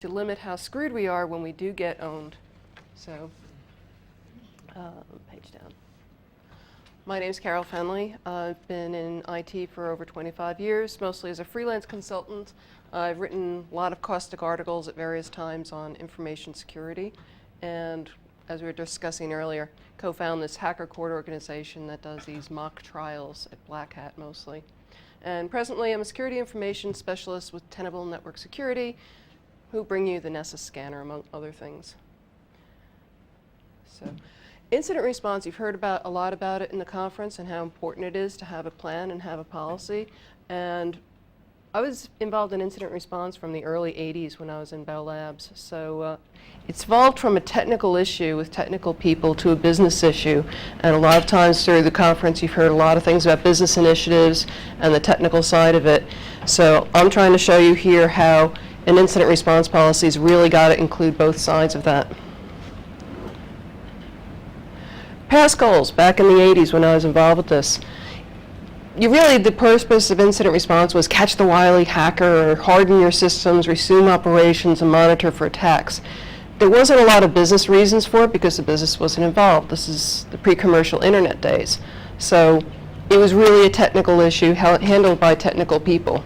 to limit how screwed we are when we do get owned. So, page down. My name is Carole Fennelly. I've been in IT for over 25 years, mostly as a freelance consultant. I've written a lot of caustic articles at various times on information security, and as we were discussing earlier, co-found this hacker court organization that does these mock trials at Black Hat mostly. And presently, I'm a security information specialist with Tenable Network Security, who bring you the Nessus scanner, among other things. So, incident response, you've heard a lot about it in the conference and how important it is to have a plan and have a policy. And I was involved in incident response from the early 80s when I was in Bell Labs. So it's evolved from a technical issue with technical people to a business issue. And a lot of times through the conference, you've heard a lot of things about business initiatives and the technical side of it. So I'm trying to show you here how an incident response policy's really got to include both sides of that. Past goals, back in the 80s when I was involved with this. The purpose of incident response was catch the wily hacker or harden your systems, resume operations, and monitor for attacks. There wasn't a lot of business reasons for it because the business wasn't involved. This is the pre-commercial internet days. So it was really a technical issue handled by technical people.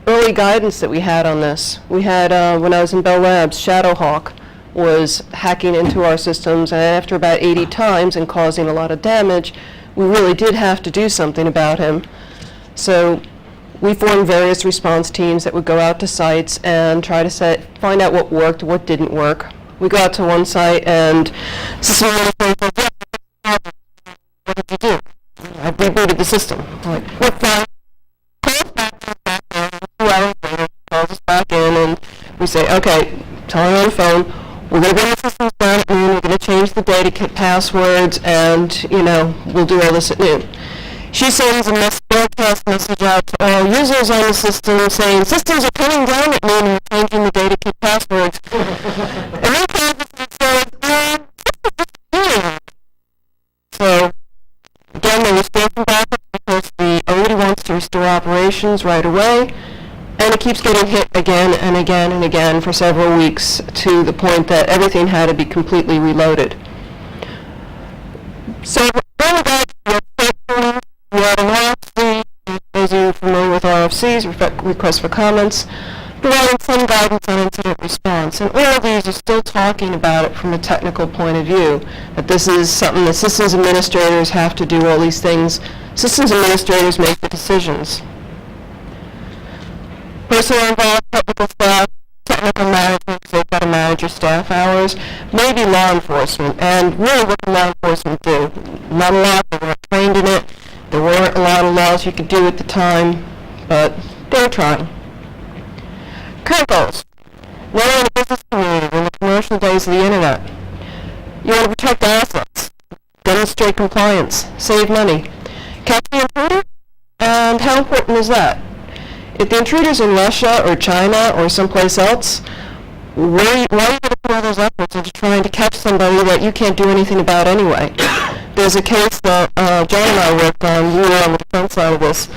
Early guidance that we had on this, we had, when I was in Bell Labs, Shadowhawk was hacking into our systems, and after about 80 times and causing a lot of damage, we really did have to do something about him. So we formed various response teams that would go out to sites and try to find out what worked, what didn't work. We go out to one site and what did you do? I rebooted the system. I'm like, we're fine. Calls us back in and we say, okay, tell her on the phone, we're going to bring the systems down at noon, we're going to change the data kit passwords, and, we'll do all this at noon. She sends a broadcast message out to all users on the system saying, systems are coming down at noon and we're changing the data kit passwords. And we said, so, again, they restore from backup because the OD wants to restore operations right away. And it keeps getting hit again and again and again for several weeks to the point that everything had to be completely reloaded. So, we had an RFC, those of you familiar with RFCs, requests for comments, providing some guidance on incident response. And all of these are still talking about it from a technical point of view, that this is something that systems administrators have to do all these things. Systems administrators make the decisions. Personnel involved, technical staff, technical management, so they've got to manage your staff hours, maybe law enforcement. And really what can law enforcement do? Not a lot, they weren't trained in it, there weren't a lot of laws you could do at the time, but they were trying. Current goals. Now we're in the business community, in the commercial days of the internet. You want to protect assets, demonstrate compliance, save money. Catch the intruder? And how important is that? If the intruder's in Russia or China or someplace else, why are you going to put all those efforts into trying to catch somebody that you can't do anything about anyway? There's a case that John and I worked on, we were on the defense side of this.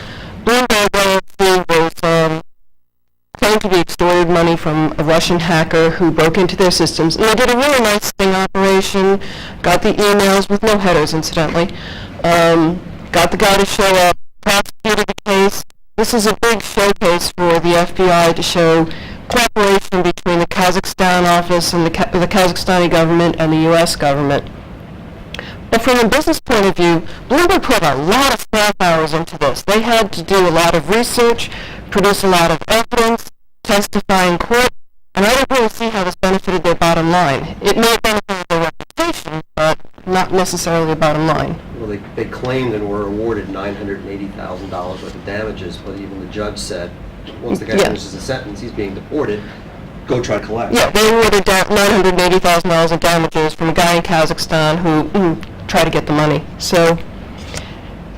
Bloomberg was claimed to be extorted money from a Russian hacker who broke into their systems, and they did a really nice sting operation, got the emails with no headers incidentally, got the guy to show up, prosecuted the case. This is a big showcase for the FBI to show cooperation between the Kazakhstan office and the Kazakhstani government and the U.S. government. But from a business point of view, Bloomberg put a lot of staff hours into this. They had to do a lot of research, produce a lot of evidence, testify in court, and I don't really see how this benefited their bottom line. It may have benefited their reputation, but not necessarily the bottom line. Well, they claimed and were awarded $980,000 worth of damages, but even the judge said, once the guy finishes the sentence, he's being deported, go try to collect. Yeah, they awarded $980,000 of damages from a guy in Kazakhstan who tried to get the money. So,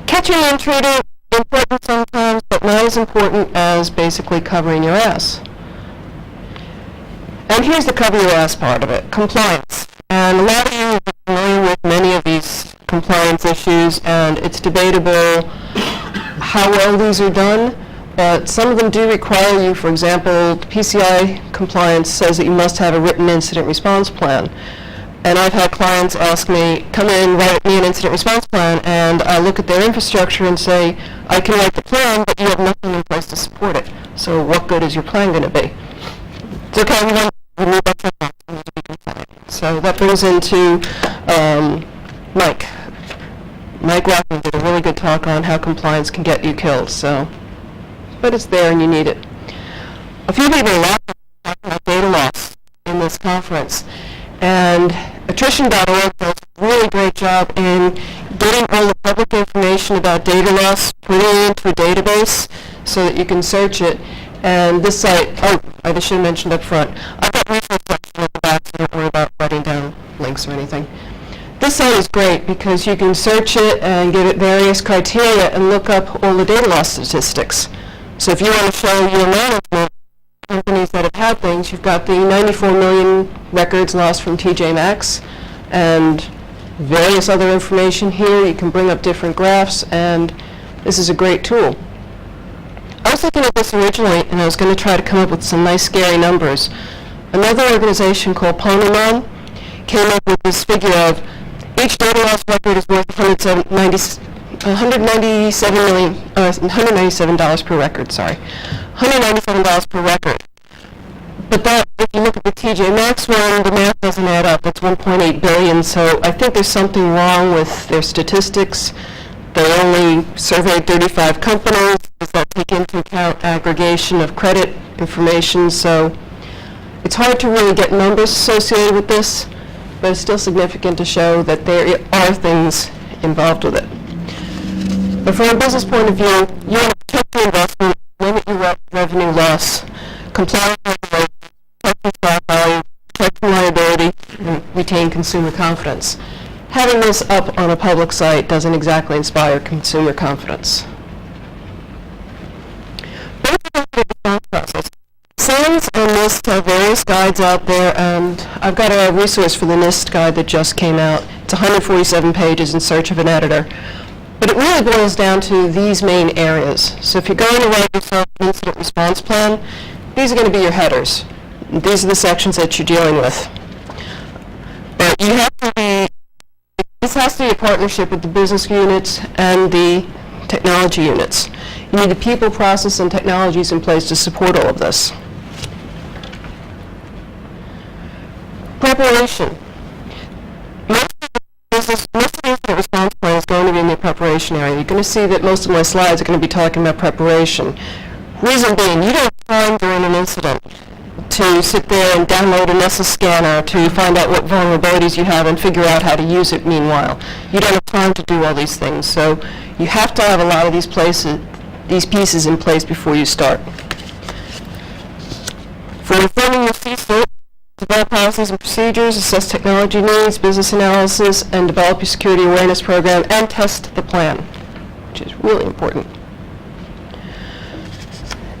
catching an intruder, important sometimes, but not as important as basically covering your ass. And here's the cover your ass part of it, compliance. And a lot of you are familiar with many of these compliance issues, and it's debatable how well these are done. But some of them do require you, for example, PCI compliance says that you must have a written incident response plan. And I've had clients ask me, come in, write me an incident response plan, and I look at their infrastructure and say, I can write the plan, but you have nothing in place to support it. So what good is your plan going to be? It's okay, we need that checkbox, we need to be compliant. So that brings into Mike. Mike Rockman did a really good talk on how compliance can get you killed. So, but it's there and you need it. A few people are talking about data loss in this conference. And Attrition.org does a really great job in getting all the public information about data loss, putting it into a database so that you can search it. And this site, I should have mentioned up front, I've got resource section at the back, so don't worry about writing down links or anything. This site is great because you can search it and give it various criteria and look up all the data loss statistics. So if you want to show your management companies that have had things, you've got the 94 million records lost from TJ Maxx and various other information here. You can bring up different graphs, and this is a great tool. I was looking at this originally, and I was going to try to come up with some nice scary numbers. Another organization called Postmortem came up with this figure of each data loss record is worth $197 per record, sorry. $197 per record. But that, if you look at the TJ Maxx one, the math doesn't add up. It's 1.8 billion, so I think there's something wrong with their statistics. They only surveyed 35 companies. Does that take into account aggregation of credit information? So it's hard to really get numbers associated with this, but it's still significant to show that there are things involved with it. But from a business point of view, you want to protect your investment, limit your revenue loss, comply with regulations, protect your stock value, protect your liability, and retain consumer confidence. Having this up on a public site doesn't exactly inspire consumer confidence. SANS and NIST have various guides out there, and I've got a resource for the NIST guide that just came out. It's 147 pages in search of an editor. But it really boils down to these main areas. So if you're going to write yourself an incident response plan, these are going to be your headers. These are the sections that you're dealing with. But you have to be, this has to be a partnership with the business units and the technology units. You need the people, process, and technologies in place to support all of this. Preparation. Most of the incident response plan is going to be in the preparation area. You're going to see that most of my slides are going to be talking about preparation. Reason being, you don't have time during an incident to sit there and download a Nessus scanner to find out what vulnerabilities you have and figure out how to use it meanwhile. You don't have time to do all these things, so you have to have a lot of these pieces in place before you start. For informing your C-suite, develop policies and procedures, assess technology needs, business analysis, and develop your security awareness program, and test the plan, which is really important.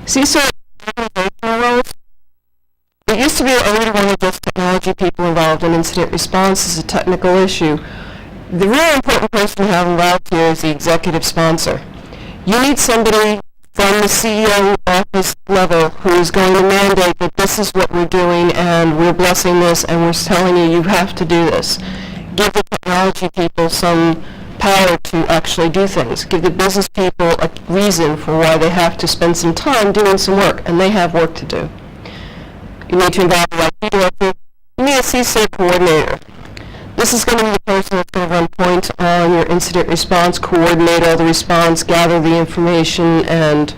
CISO organizational roles. It used to be that only one of just technology people involved in incident response is a technical issue. The really important person to have involved here is the executive sponsor. You need somebody from the CEO office level who is going to mandate that this is what we're doing and we're blessing this and we're telling you you have to do this. Give the technology people some power to actually do things. Give the business people a reason for why they have to spend some time doing some work, and they have work to do. You need to involve the IT director. You need a CISO coordinator. This is going to be the person that's going to run point on your incident response, coordinate all the response, gather the information, and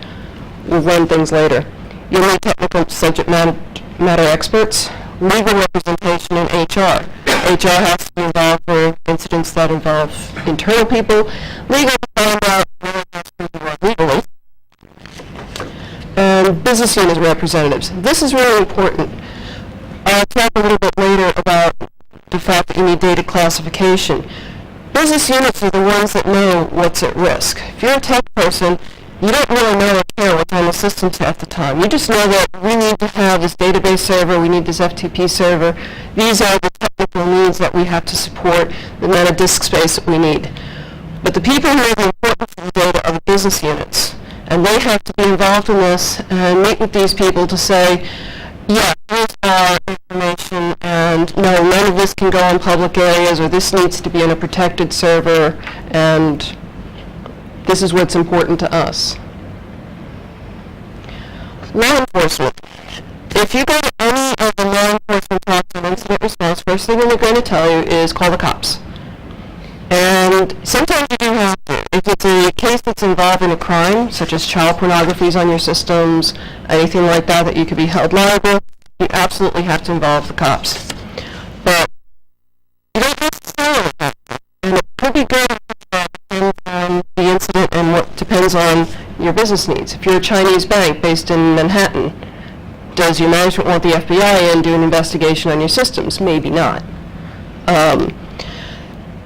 we'll run things later. You'll need technical subject matter experts, legal representation, and HR. HR has to be involved for incidents that involve internal people. Legal to find out where people work legally. And business unit representatives. This is really important. I'll talk a little bit later about the fact that you need data classification. Business units are the ones that know what's at risk. If you're a tech person, you don't really know or care what's on the system at the time. You just know that we need to have this database server, we need this FTP server. These are the technical needs that we have to support, the amount of disk space that we need. But the people who know the importance of the data are the business units. And they have to be involved in this and meet with these people to say, yeah, here's our information, and no, none of this can go in public areas, or this needs to be in a protected server, and this is what's important to us. Law enforcement. If you go to any of the law enforcement talks on incident response, first thing they're going to tell you is call the cops. And sometimes you do have to. If it's a case that's involving a crime, such as child pornography is on your systems, anything like that, that you could be held liable, you absolutely have to involve the cops. But you don't necessarily have to. And it could be good depends on the incident and what depends on your business needs. If you're a Chinese bank based in Manhattan, does your management want the FBI in doing an investigation on your systems? Maybe not.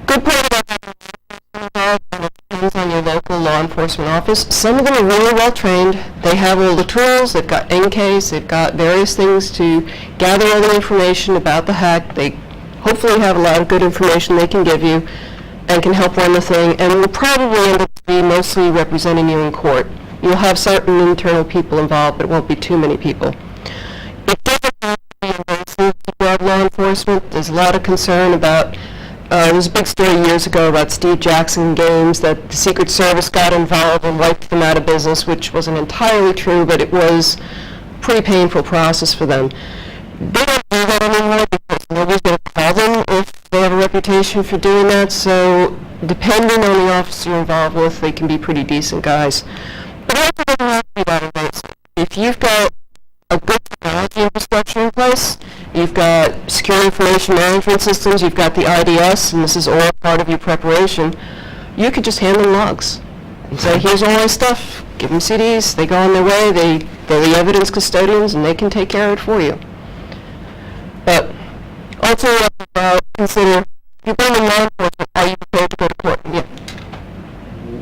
Good part about that, and it depends on your local law enforcement office. Some of them are really well trained. They have all the tools. They've got NCASE. They've got various things to gather all the information about the hack. They hopefully have a lot of good information they can give you and can help run the thing, and will probably end up to be mostly representing you in court. You'll have certain internal people involved, but it won't be too many people. It doesn't have to be invasive to grab law enforcement. There's a lot of concern about, there was a big story years ago about Steve Jackson Games, that the Secret Service got involved and wiped them out of business, which wasn't entirely true, but it was a pretty painful process for them. They don't do that anymore because nobody's going to call them if they have a reputation for doing that, so depending on the officer you're involved with, they can be pretty decent guys. But it also doesn't have to be that invasive. If you've got a good technology infrastructure in place, you've got secure information management systems, you've got the IDS, and this is all part of your preparation, you could just hand them logs and say, here's all my stuff, give them CDs, they go on their way, they're the evidence custodians, and they can take care of it for you. But also consider, if you're bringing law enforcement, are you prepared to go to court? Yeah.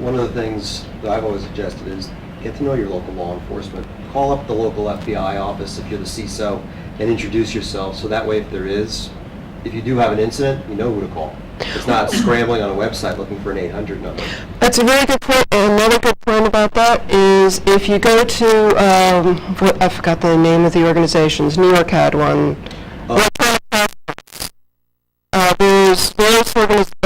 One of the things that I've always suggested is get to know your local law enforcement. Call up the local FBI office if you're the CISO and introduce yourself, so that way if you do have an incident, you know who to call. It's not scrambling on a website looking for an 800 number. That's a really good point. And another good point about that is if you go to, I forgot the name of the organizations, New York had one.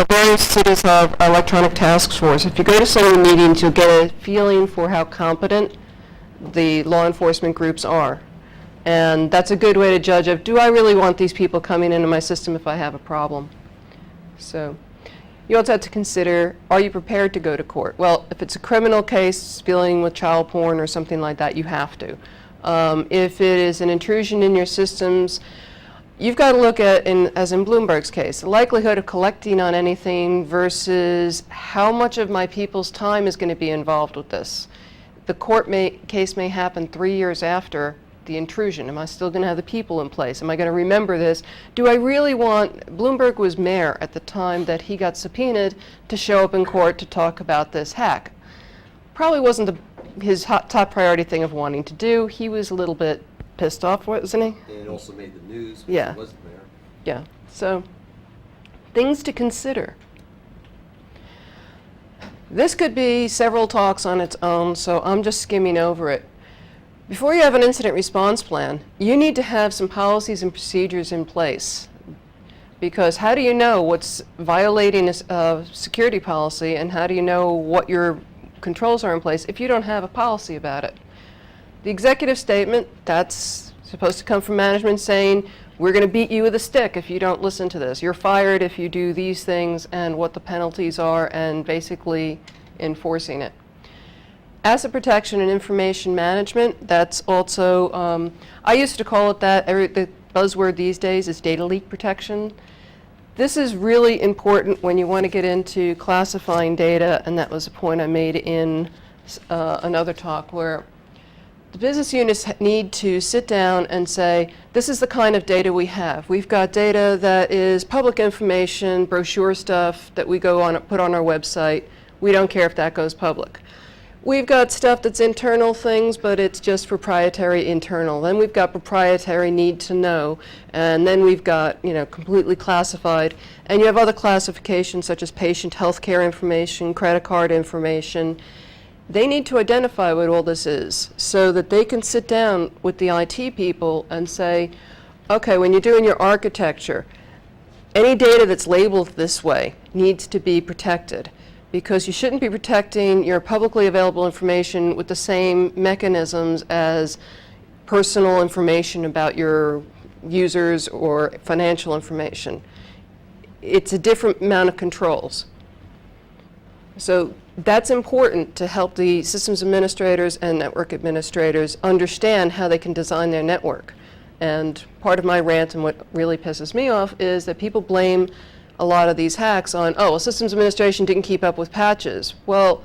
Various cities have electronic task force. If you go to some of the meetings, you'll get a feeling for how competent the law enforcement groups are. And that's a good way to judge of, do I really want these people coming into my system if I have a problem? So you also have to consider, are you prepared to go to court? Well, if it's a criminal case dealing with child porn or something like that, you have to. If it is an intrusion in your systems, you've got to look at, as in Bloomberg's case, the likelihood of collecting on anything versus how much of my people's time is going to be involved with this. The court case may happen 3 years after the intrusion. Am I still going to have the people in place? Am I going to remember this? Do I really want, Bloomberg was mayor at the time that he got subpoenaed to show up in court to talk about this hack. Probably wasn't his top priority thing of wanting to do. He was a little bit pissed off, wasn't he? And it also made the news because Yeah. he wasn't there. Yeah, so things to consider. This could be several talks on its own, so I'm just skimming over it. Before you have an incident response plan, you need to have some policies and procedures in place. Because how do you know what's violating a security policy, and how do you know what your controls are in place if you don't have a policy about it? The executive statement, that's supposed to come from management saying, we're going to beat you with a stick if you don't listen to this. You're fired if you do these things, and what the penalties are, and basically enforcing it. Asset protection and information management, that's also, I used to call it that. The buzzword these days is data leak protection. This is really important when you want to get into classifying data, and that was a point I made in another talk where the business units need to sit down and say, this is the kind of data we have. We've got data that is public information, brochure stuff that we put on our website. We don't care if that goes public. We've got stuff that's internal things, but it's just proprietary internal. Then we've got proprietary need to know. And then we've got, completely classified. And you have other classifications such as patient healthcare information, credit card information. They need to identify what all this is so that they can sit down with the IT people and say, okay, when you're doing your architecture, any data that's labeled this way needs to be protected, because you shouldn't be protecting your publicly available information with the same mechanisms as personal information about your users or financial information. It's a different amount of controls. So that's important to help the systems administrators and network administrators understand how they can design their network. And part of my rant and what really pisses me off is that people blame a lot of these hacks on, oh, well, systems administration didn't keep up with patches. Well,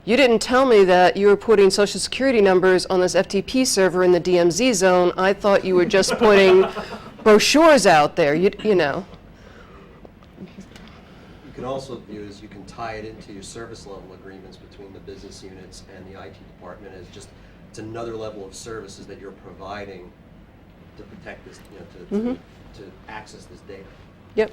you didn't tell me that you were putting social security numbers on this FTP server in the DMZ zone. I thought you were just putting brochures out there, you know. You can also view as you can tie it into your service level agreements between the business units and the IT department as just, it's another level of services that you're providing to protect this, to access this data. Yep.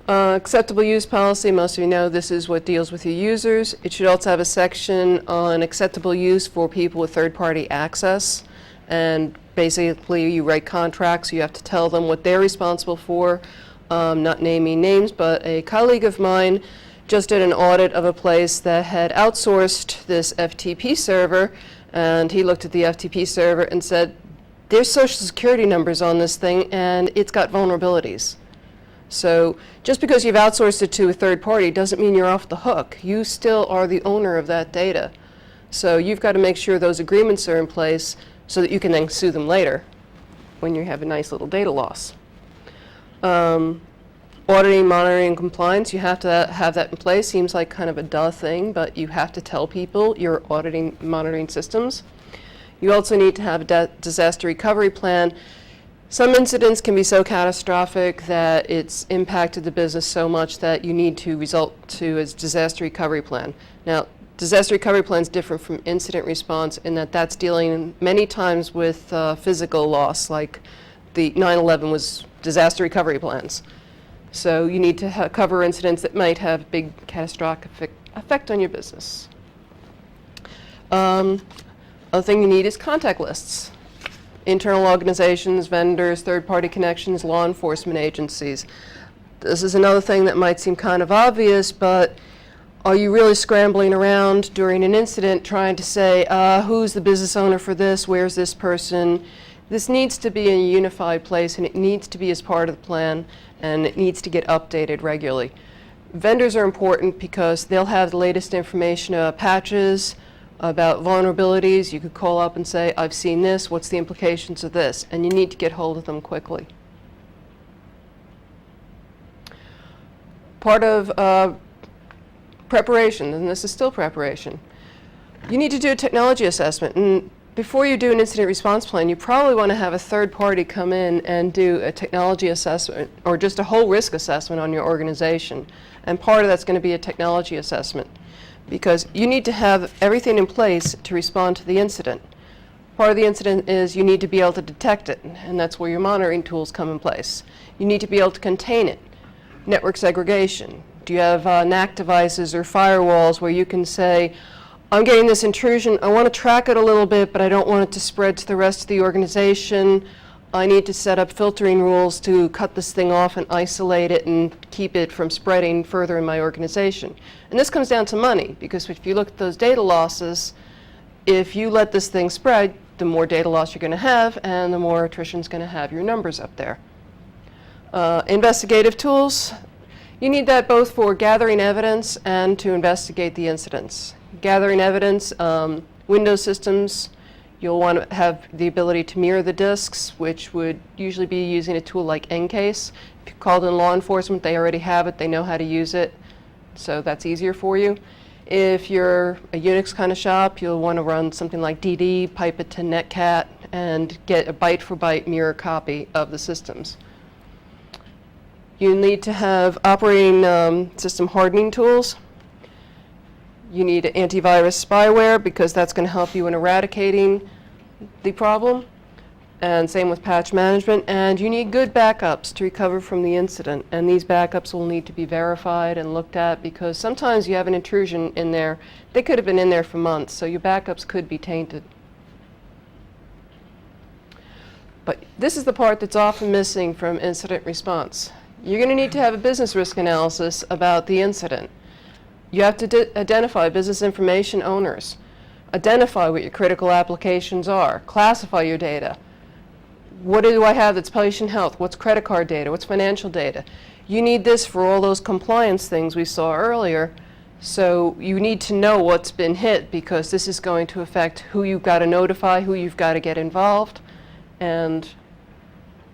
Acceptable use policy, most of you know this is what deals with your users. It should also have a section on acceptable use for people with third-party access. And basically you write contracts, you have to tell them what they're responsible for. Not naming names, but a colleague of mine just did an audit of a place that had outsourced this FTP server, and he looked at the FTP server and said, there's social security numbers on this thing and it's got vulnerabilities. So just because you've outsourced it to a third party doesn't mean you're off the hook. You still are the owner of that data. So you've got to make sure those agreements are in place so that you can then sue them later when you have a nice little data loss. Auditing, monitoring, and compliance, you have to have that in place. Seems like kind of a duh thing, but you have to tell people you're auditing, monitoring systems. You also need to have a disaster recovery plan. Some incidents can be so catastrophic that it's impacted the business so much that you need to result to a disaster recovery plan. Now, disaster recovery plan is different from incident response in that that's dealing many times with physical loss, like the 9/11 was disaster recovery plans. So you need to cover incidents that might have big catastrophic effect on your business. Other thing you need is contact lists. Internal organizations, vendors, third-party connections, law enforcement agencies. This is another thing that might seem kind of obvious, but are you really scrambling around during an incident trying to say, who's the business owner for this, where's this person? This needs to be in a unified place, and it needs to be as part of the plan, and it needs to get updated regularly. Vendors are important because they'll have the latest information about patches, about vulnerabilities. You could call up and say, I've seen this, what's the implications of this? And you need to get hold of them quickly. Part of preparation, and this is still preparation, you need to do a technology assessment. And before you do an incident response plan, you probably want to have a third party come in and do a technology assessment or just a whole risk assessment on your organization. And part of that's going to be a technology assessment, because you need to have everything in place to respond to the incident. Part of the incident is you need to be able to detect it, and that's where your monitoring tools come in place. You need to be able to contain it. Network segregation. Do you have NAC devices or firewalls where you can say, I'm getting this intrusion, I want to track it a little bit, but I don't want it to spread to the rest of the organization. I need to set up filtering rules to cut this thing off and isolate it and keep it from spreading further in my organization. And this comes down to money, because if you look at those data losses, if you let this thing spread, the more data loss you're going to have, and the more attrition's going to have your numbers up there. Investigative tools, you need that both for gathering evidence and to investigate the incidents. Gathering evidence, Windows systems, you'll want to have the ability to mirror the disks, which would usually be using a tool like Encase. If you called in law enforcement, they already have it, they know how to use it, so that's easier for you. If you're a Unix kind of shop, you'll want to run something like DD, pipe it to Netcat, and get a byte-for-byte mirror copy of the systems. You need to have operating system hardening tools. You need antivirus spyware because that's going to help you in eradicating the problem. And same with patch management. And you need good backups to recover from the incident. And these backups will need to be verified and looked at, because sometimes you have an intrusion in there. They could have been in there for months, so your backups could be tainted. But this is the part that's often missing from incident response. You're going to need to have a business risk analysis about the incident. You have to identify business information owners, identify what your critical applications are, classify your data. What do I have that's patient health? What's credit card data? What's financial data? You need this for all those compliance things we saw earlier. So you need to know what's been hit, because this is going to affect who you've got to notify, who you've got to get involved. And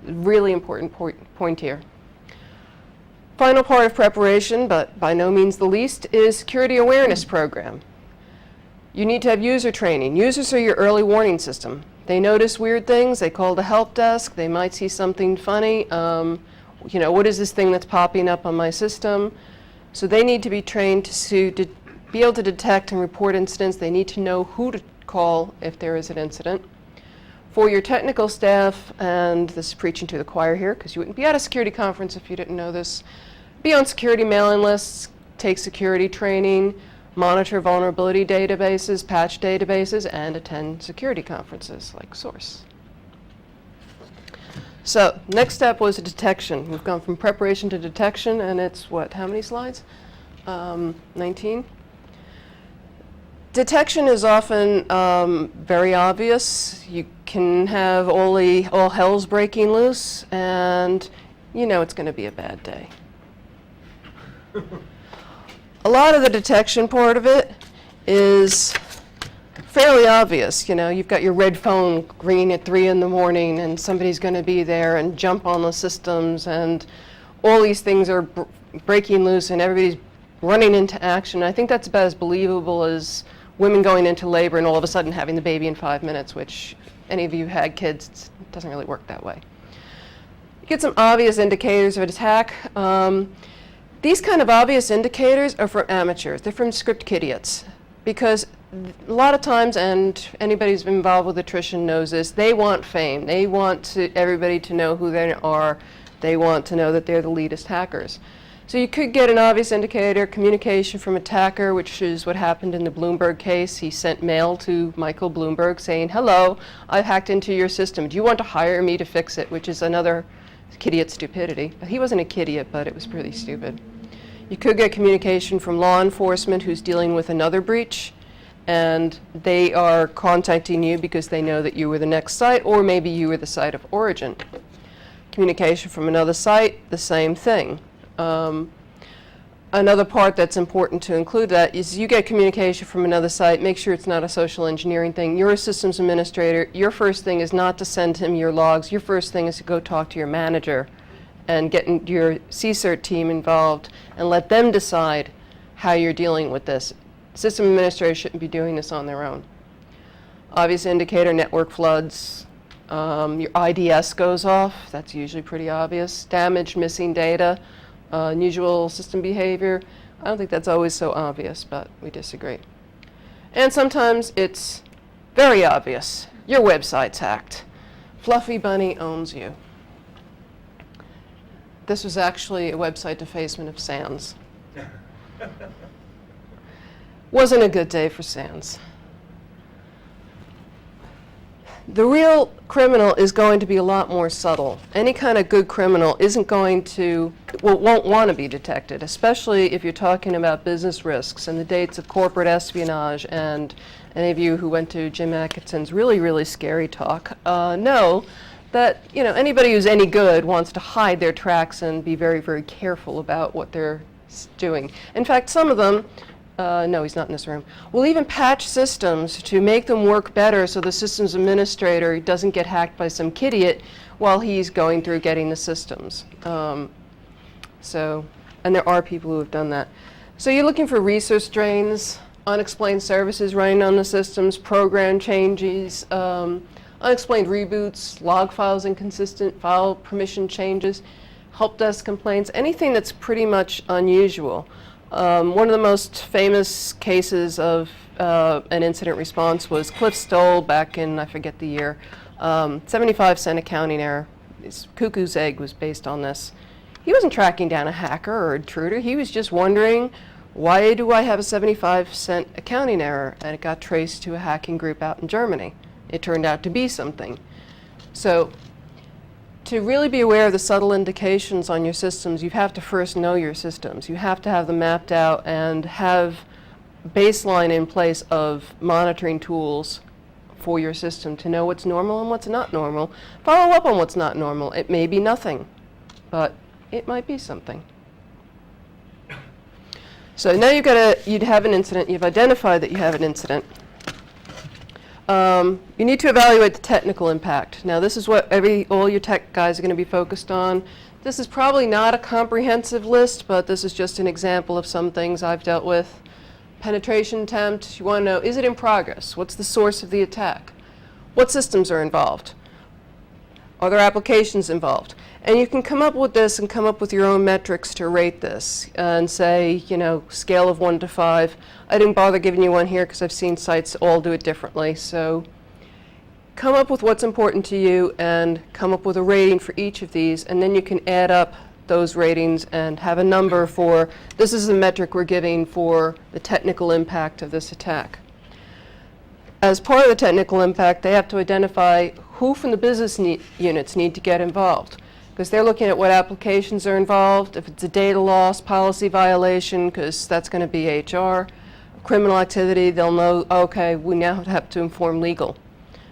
really important point here. Final part of preparation, but by no means the least, is security awareness program. You need to have user training. Users are your early warning system. They notice weird things, they call the help desk, they might see something funny. You know, what is this thing that's popping up on my system? So they need to be trained to be able to detect and report incidents. They need to know who to call if there is an incident. For your technical staff, and this is preaching to the choir here, because you wouldn't be at a security conference if you didn't know this, be on security mailing lists, take security training, monitor vulnerability databases, patch databases, and attend security conferences like Source. So next step was detection. We've gone from preparation to detection, and it's what, how many slides? 19. Detection is often very obvious. You can have all hell's breaking loose, and you know it's going to be a bad day. A lot of the detection part of it is fairly obvious. You know, you've got your red phone ringing at 3 in the morning, and somebody's going to be there and jump on the systems, and all these things are breaking loose, and everybody's running into action. I think that's about as believable as women going into labor and all of a sudden having the baby in 5 minutes, which any of you had kids, it doesn't really work that way. You get some obvious indicators of an attack. These kind of obvious indicators are for amateurs. They're from script idiots, because a lot of times, and anybody who's been involved with attrition knows this, they want fame. They want everybody to know who they are. They want to know that they're the leadest hackers. So you could get an obvious indicator, communication from attacker, which is what happened in the Bloomberg case. He sent mail to Michael Bloomberg saying, hello, I've hacked into your system. Do you want to hire me to fix it? Which is another idiot stupidity. He wasn't a idiot, but it was pretty stupid. You could get communication from law enforcement who's dealing with another breach, and they are contacting you because they know that you were the next site, or maybe you were the site of origin. Communication from another site, the same thing. Another part that's important to include that is you get communication from another site, make sure it's not a social engineering thing. You're a systems administrator. Your first thing is not to send him your logs. Your first thing is to go talk to your manager and get your CSIRT team involved and let them decide how you're dealing with this. System administrators shouldn't be doing this on their own. Obvious indicator, network floods. Your IDS goes off. That's usually pretty obvious. Damage, missing data. Unusual system behavior. I don't think that's always so obvious, but we disagree. And sometimes it's very obvious. Your website's hacked. Fluffy Bunny owns you. This was actually a website defacement of Sands. Wasn't a good day for Sands. The real criminal is going to be a lot more subtle. Any kind of good criminal isn't going to, won't want to be detected, especially if you're talking about business risks and the dates of corporate espionage. And any of you who went to Jim Atkinson's really, really scary talk know that anybody who's any good wants to hide their tracks and be very, very careful about what they're doing. In fact, some of them, no, he's not in this room, will even patch systems to make them work better so the systems administrator doesn't get hacked by some idiot while he's going through getting the systems. And there are people who have done that. So you're looking for resource drains, unexplained services running on the systems, program changes, unexplained reboots, log files inconsistent, file permission changes, help desk complaints, anything that's pretty much unusual. One of the most famous cases of an incident response was Cliff Stoll back in, I forget the year, 75-cent accounting error. His cuckoo's egg was based on this. He wasn't tracking down a hacker or intruder. He was just wondering, why do I have a 75-cent accounting error? And it got traced to a hacking group out in Germany. It turned out to be something. So to really be aware of the subtle indications on your systems, you have to first know your systems. You have to have them mapped out and have baseline in place of monitoring tools for your system to know what's normal and what's not normal. Follow up on what's not normal. It may be nothing, but it might be something. So now you'd have an incident. You've identified that you have an incident. You need to evaluate the technical impact. Now this is what all your tech guys are going to be focused on. This is probably not a comprehensive list, but this is just an example of some things I've dealt with. Penetration attempt, you want to know, is it in progress? What's the source of the attack? What systems are involved? Are there applications involved? And you can come up with this and come up with your own metrics to rate this and say, scale of 1 to 5. I didn't bother giving you one here because I've seen sites all do it differently. So come up with what's important to you and come up with a rating for each of these, and then you can add up those ratings and have a number for, this is the metric we're giving for the technical impact of this attack. As part of the technical impact, they have to identify who from the business units need to get involved, because they're looking at what applications are involved, if it's a data loss, policy violation, because that's going to be HR, criminal activity, they'll know, okay, we now have to inform legal.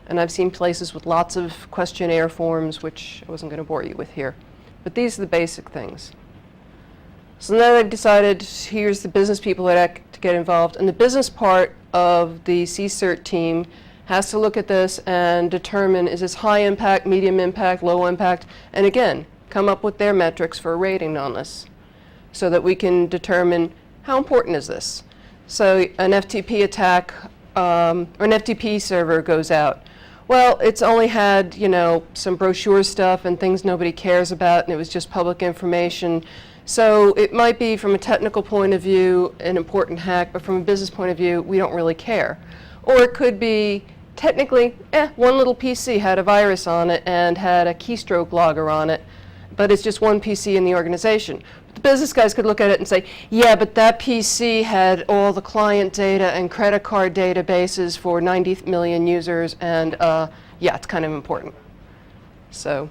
And I've seen places with lots of questionnaire forms, which I wasn't going to bore you with here. But these are the basic things. So now they've decided, here's the business people that have to get involved. And the business part of the CSIRT team has to look at this and determine, is this high impact, medium impact, low impact? And again, come up with their metrics for a rating on this so that we can determine how important is this. So an FTP attack or an FTP server goes out. Well, it's only had, some brochure stuff and things nobody cares about, and it was just public information. So it might be, from a technical point of view, an important hack, but from a business point of view, we don't really care. Or it could be, technically, one little PC had a virus on it and had a keystroke logger on it, but it's just one PC in the organization. The business guys could look at it and say, yeah, but that PC had all the client data and credit card databases for 90 million users, and yeah, it's kind of important. So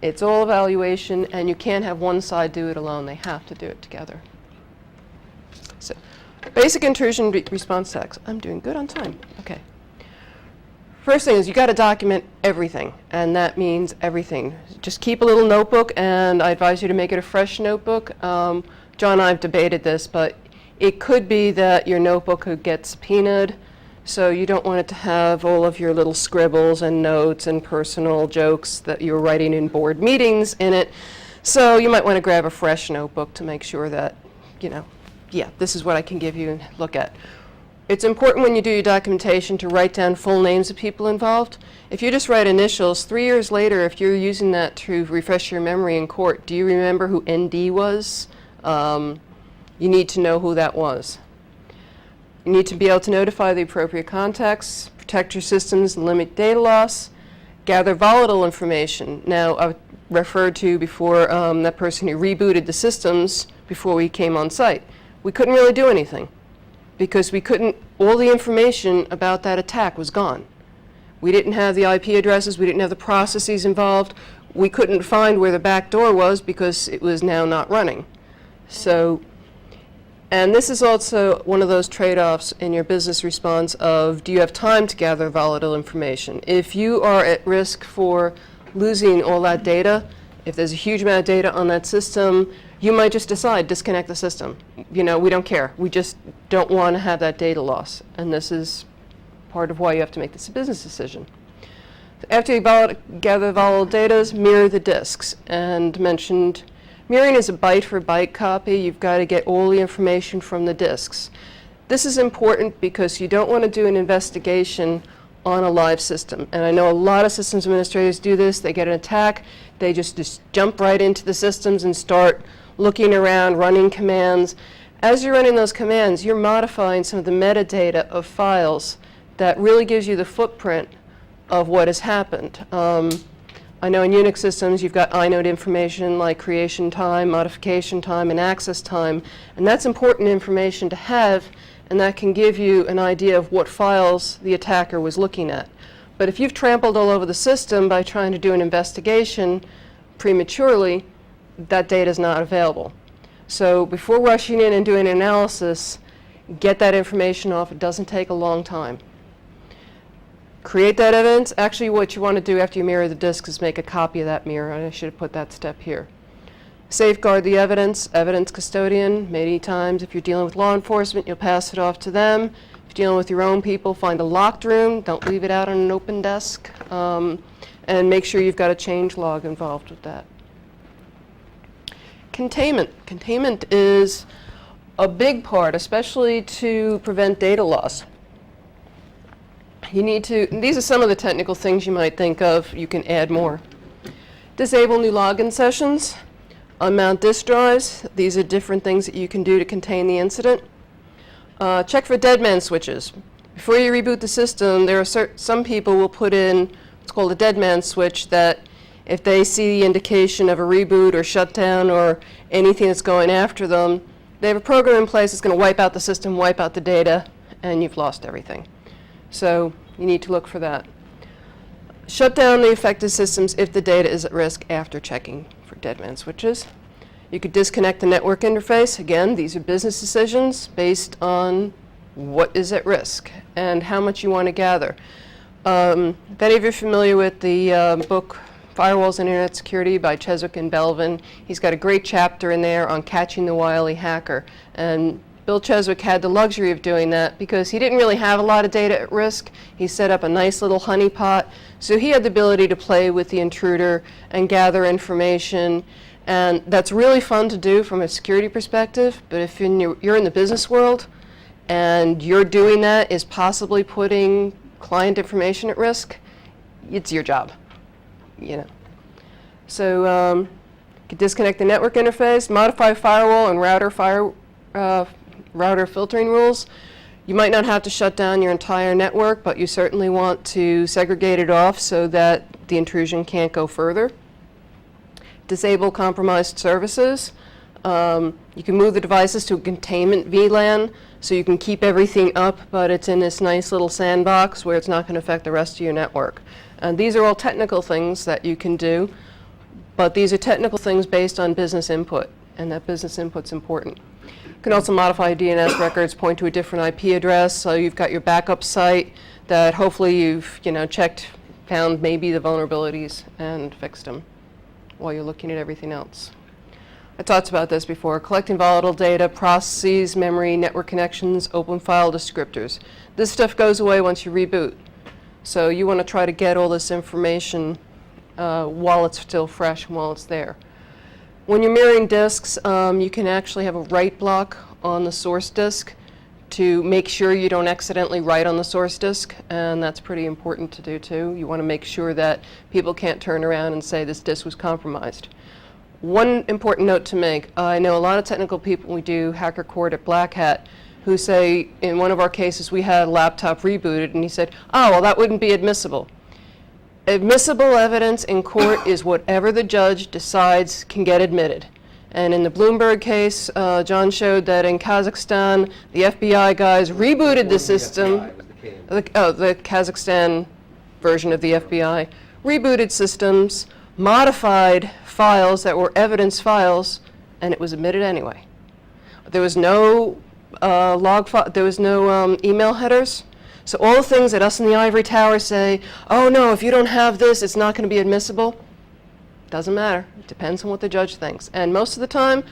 it's all evaluation, and you can't have one side do it alone. They have to do it together. So basic intrusion response attacks. I'm doing good on time. Okay. First thing is you got to document everything, and that means everything. Just keep a little notebook, and I advise you to make it a fresh notebook. John and I have debated this, but it could be that your notebook could get subpoenaed, so you don't want it to have all of your little scribbles and notes and personal jokes that you're writing in board meetings in it. So you might want to grab a fresh notebook to make sure that, yeah, this is what I can give you and look at. It's important when you do your documentation to write down full names of people involved. If you just write initials, 3 years later, if you're using that to refresh your memory in court, do you remember who ND was? You need to know who that was. You need to be able to notify the appropriate contacts, protect your systems, and limit data loss, gather volatile information. Now, I referred to before that person who rebooted the systems before we came on site. We couldn't really do anything, because all the information about that attack was gone. We didn't have the IP addresses, we didn't have the processes involved, we couldn't find where the back door was because it was now not running. So, and this is also one of those trade-offs in your business response of, do you have time to gather volatile information? If you are at risk for losing all that data, if there's a huge amount of data on that system, you might just decide, disconnect the system. We don't care. We just don't want to have that data loss. And this is part of why you have to make this a business decision. After you gather volatile data, mirror the disks. And mentioned, mirroring is a byte for byte copy. You've got to get all the information from the disks. This is important because you don't want to do an investigation on a live system. And I know a lot of systems administrators do this. They get an attack. They just jump right into the systems and start looking around, running commands. As you're running those commands, you're modifying some of the metadata of files that really gives you the footprint of what has happened. I know in Unix systems you've got inode information like creation time, modification time, and access time, and that's important information to have, and that can give you an idea of what files the attacker was looking at. But if you've trampled all over the system by trying to do an investigation prematurely, that data is not available. So before rushing in and doing an analysis, get that information off. It doesn't take a long time. Create that evidence. Actually, what you want to do after you mirror the disk is make a copy of that mirror. I should have put that step here. Safeguard the evidence. Evidence custodian. Many times, if you're dealing with law enforcement, you'll pass it off to them. If you're dealing with your own people, find a locked room. Don't leave it out on an open desk. And make sure you've got a change log involved with that. Containment. Containment is a big part, especially to prevent data loss. You need to, these are some of the technical things you might think of. You can add more. Disable new login sessions. Unmount disk drives. These are different things that you can do to contain the incident. Check for dead man switches. Before you reboot the system, there are some people will put in what's called a dead man switch that if they see the indication of a reboot or shutdown or anything that's going after them, they have a program in place that's going to wipe out the system, wipe out the data, and you've lost everything. So you need to look for that. Shut down the affected systems if the data is at risk after checking for dead man switches. You could disconnect the network interface. Again, these are business decisions based on what is at risk and how much you want to gather. If any of you are familiar with the book Firewalls and Internet Security by Cheswick and Belvin, he's got a great chapter in there on catching the wily hacker. And Bill Cheswick had the luxury of doing that because he didn't really have a lot of data at risk. He set up a nice little honeypot, so he had the ability to play with the intruder and gather information. And that's really fun to do from a security perspective, but if you're in the business world and you're doing that is possibly putting client information at risk, it's your job, you know. So you can disconnect the network interface, modify firewall and router filtering rules. You might not have to shut down your entire network, but you certainly want to segregate it off so that the intrusion can't go further. Disable compromised services. You can move the devices to a containment VLAN so you can keep everything up, but it's in this nice little sandbox where it's not going to affect the rest of your network. And these are all technical things that you can do, but these are technical things based on business input, and that business input's important. You can also modify DNS records, point to a different IP address, so you've got your backup site that hopefully you've checked, found maybe the vulnerabilities and fixed them while you're looking at everything else. I talked about this before. Collecting volatile data, processes, memory, network connections, open file descriptors. This stuff goes away once you reboot. So you want to try to get all this information while it's still fresh and while it's there. When you're mirroring disks, you can actually have a write block on the source disk to make sure you don't accidentally write on the source disk, and that's pretty important to do too. You want to make sure that people can't turn around and say this disk was compromised. One important note to make, I know a lot of technical people, we do hacker court at Black Hat, who say in one of our cases we had a laptop rebooted and he said, oh, well that wouldn't be admissible. Admissible evidence in court is whatever the judge decides can get admitted. And in the Bloomberg case, John showed that in Kazakhstan, the FBI guys rebooted the system. The Kazakhstan version of the FBI rebooted systems, modified files that were evidence files, and it was admitted anyway. There was no there was no email headers. So all the things that us in the ivory tower say, oh no, if you don't have this, it's not going to be admissible. Doesn't matter. It depends on what the judge thinks. And most of the time,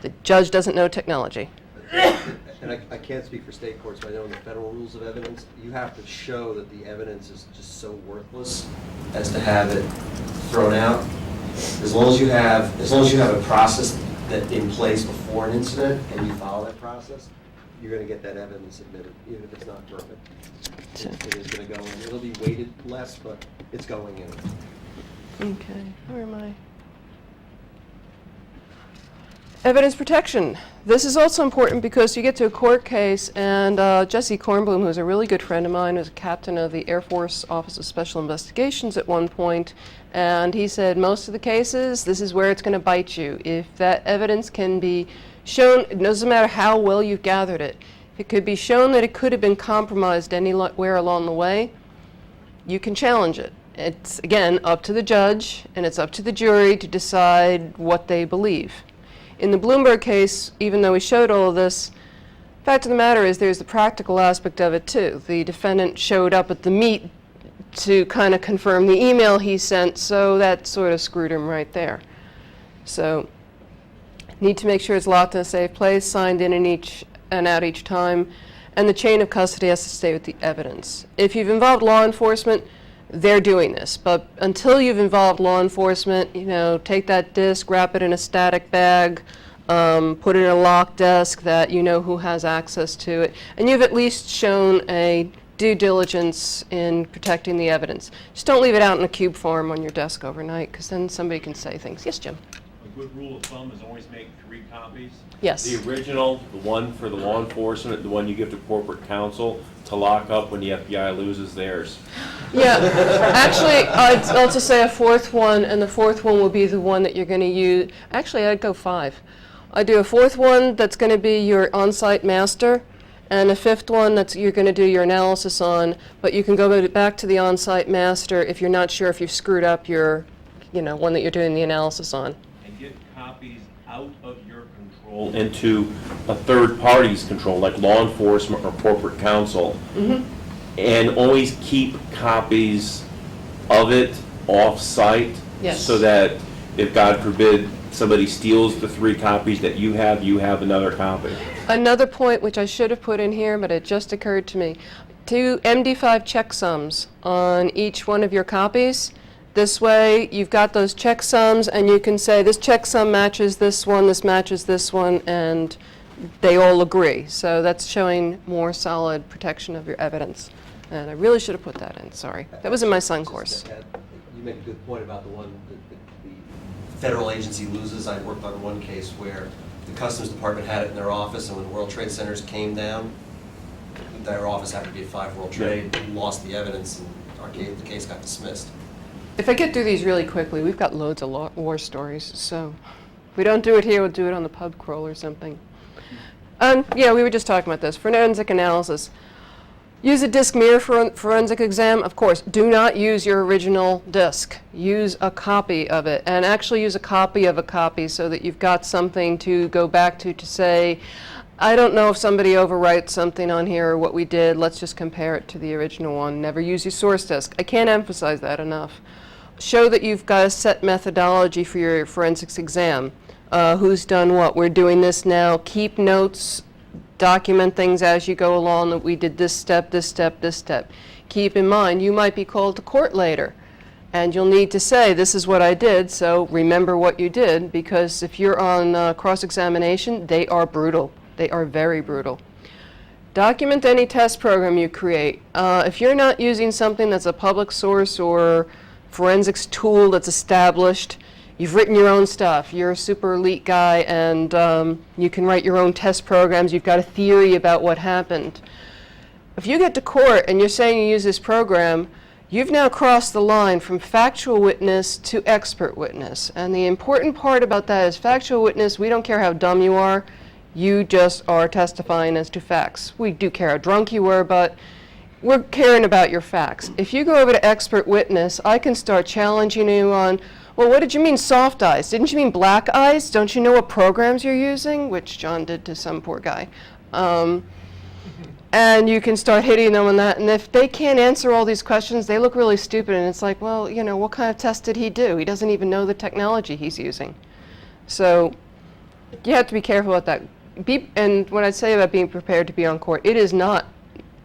the judge doesn't know technology. And I can't speak for state courts, but I know in the federal rules of evidence, you have to show that the evidence is just so worthless as to have it thrown out. As long as you have a process that in place before an incident and you follow that process, you're going to get that evidence admitted, even if it's not perfect. It is going to go in. It'll be weighted less, but it's going in. Okay, where am I? Evidence protection. This is also important because you get to a court case, and Jesse Kornblum, who's a really good friend of mine, was a captain of the Air Force Office of Special Investigations at one point, and he said most of the cases, this is where it's going to bite you. If that evidence can be shown, it doesn't matter how well you've gathered it, if it could be shown that it could have been compromised anywhere along the way, you can challenge it. It's, again, up to the judge, and it's up to the jury to decide what they believe. In the Bloomberg case, even though we showed all of this, the fact of the matter is there's the practical aspect of it too. The defendant showed up at the meet to kind of confirm the email he sent, so that sort of screwed him right there. So, need to make sure it's locked in a safe place, signed in and out each time, and the chain of custody has to stay with the evidence. If you've involved law enforcement, they're doing this, but until you've involved law enforcement, you know, take that disk, wrap it in a static bag, put it in a locked desk that you know who has access to it, and you've at least shown a due diligence in protecting the evidence. Just don't leave it out in a cube form on your desk overnight, because then somebody can say things. Yes, Jim? A good rule of thumb is always make 3 copies. Yes. The original, the one for the law enforcement, the one you give to corporate counsel to lock up when the FBI loses theirs. Yeah, actually, I'd also say a 4th one, and the 4th one will be the one that you're going to use. Actually, I'd go 5. I'd do a 4th one that's going to be your on-site master, and a 5th one that's you're going to do your analysis on, but you can go back to the on-site master if you're not sure if you've screwed up your, you know, one that you're doing the analysis on. And get copies out of your control into a third party's control, like law enforcement or corporate counsel. Mm-hmm. And always keep copies of it off-site. Yes. So that if, God forbid, somebody steals the 3 copies that you have another copy. Another point which I should have put in here, but it just occurred to me. 2 MD5 checksums on each one of your copies. This way, you've got those checksums, and you can say this checksum matches this one, this matches this one, and they all agree. So that's showing more solid protection of your evidence. And I really should have put that in, sorry. That was in my Sun course. You make a good point about the one that the federal agency loses. I worked on one case where the Customs Department had it in their office, and when the World Trade Centers came down, their office happened to be at 5 World Trade, lost the evidence, and the case got dismissed. If I get through these really quickly, we've got loads of war stories, so if we don't do it here, we'll do it on the pub crawl or something. Yeah, we were just talking about this. Forensic analysis. Use a disk mirror for forensic exam. Of course, do not use your original disk. Use a copy of it, and actually use a copy of a copy so that you've got something to go back to say, I don't know if somebody overwrites something on here or what we did. Let's just compare it to the original one. Never use your source disk. I can't emphasize that enough. Show that you've got a set methodology for your forensics exam. Who's done what? We're doing this now. Keep notes. Document things as you go along, that we did this step, this step, this step. Keep in mind, you might be called to court later, and you'll need to say, this is what I did, so remember what you did, because if you're on cross-examination, they are brutal. They are very brutal. Document any test program you create. If you're not using something that's a public source or forensics tool that's established, you've written your own stuff. You're a super elite guy, and you can write your own test programs. You've got a theory about what happened. If you get to court and you're saying you use this program, you've now crossed the line from factual witness to expert witness. And the important part about that is factual witness, we don't care how dumb you are. You just are testifying as to facts. We do care how drunk you were, but we're caring about your facts. If you go over to expert witness, I can start challenging you on, well, what did you mean soft eyes? Didn't you mean black eyes? Don't you know what programs you're using? Which John did to some poor guy. And you can start hitting them on that. And if they can't answer all these questions, they look really stupid. And it's like, well, you know, what kind of test did he do? He doesn't even know the technology he's using. So you have to be careful about that. And what I'd say about being prepared to be on court, it is not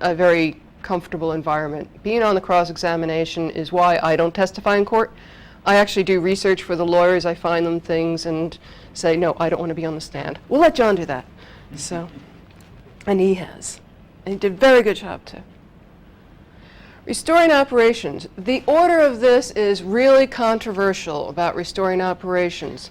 a very comfortable environment. Being on the cross-examination is why I don't testify in court. I actually do research for the lawyers. I find them things and say, no, I don't want to be on the stand. We'll let John do that. So, and he has. And he did a very good job, too. Restoring operations. The order of this is really controversial about restoring operations.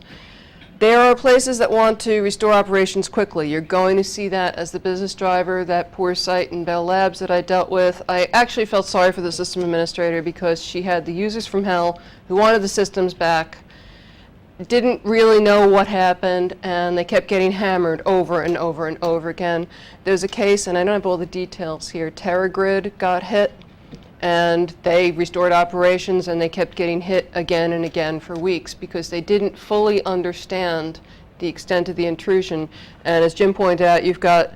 There are places that want to restore operations quickly. You're going to see that as the business driver, that poor site in Bell Labs that I dealt with. I actually felt sorry for the system administrator because she had the users from hell who wanted the systems back, didn't really know what happened, and they kept getting hammered over and over and over again. There's a case, and I don't have all the details here, TerraGrid got hit, and they restored operations, and they kept getting hit again and again for weeks because they didn't fully understand the extent of the intrusion. And as Jim pointed out, you've got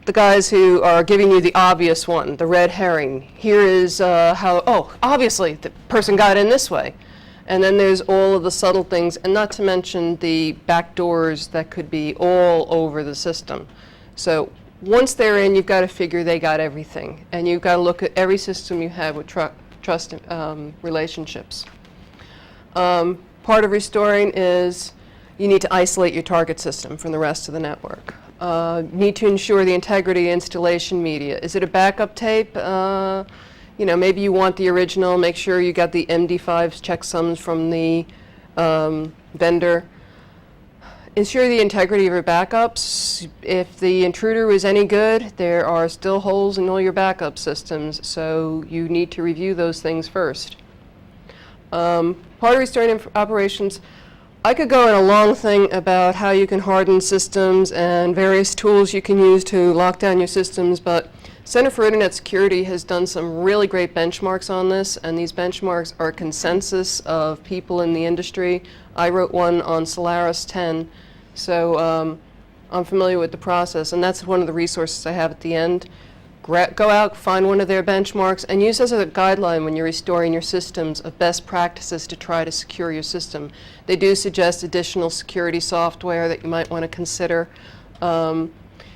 the guys who are giving you the obvious one, the red herring. Here is obviously the person got in this way. And then there's all of the subtle things, and not to mention the back doors that could be all over the system. So once they're in, you've got to figure they got everything. And you've got to look at every system you have with trust relationships. Part of restoring is you need to isolate your target system from the rest of the network. You need to ensure the integrity of installation media. Is it a backup tape? Maybe you want the original. Make sure you got the MD5 checksums from the vendor. Ensure the integrity of your backups. If the intruder was any good, there are still holes in all your backup systems, so you need to review those things first. Part of restoring operations, I could go in a long thing about how you can harden systems and various tools you can use to lock down your systems, but Center for Internet Security has done some really great benchmarks on this, and these benchmarks are a consensus of people in the industry. I wrote one on Solaris 10, so I'm familiar with the process, and that's one of the resources I have at the end. Go out, find one of their benchmarks, and use as a guideline when you're restoring your systems of best practices to try to secure your system. They do suggest additional security software that you might want to consider.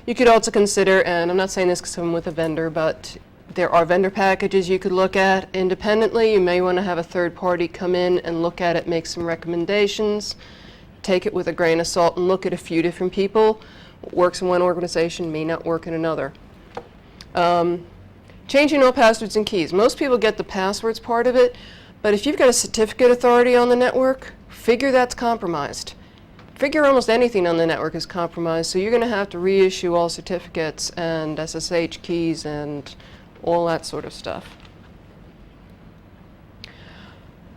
You could also consider, and I'm not saying this because I'm with a vendor, but there are vendor packages you could look at independently. You may want to have a third party come in and look at it, make some recommendations, take it with a grain of salt and look at a few different people. What works in one organization may not work in another. Changing all passwords and keys. Most people get the passwords part of it, but if you've got a certificate authority on the network, figure that's compromised. Figure almost anything on the network is compromised, so you're going to have to reissue all certificates and SSH keys and all that sort of stuff.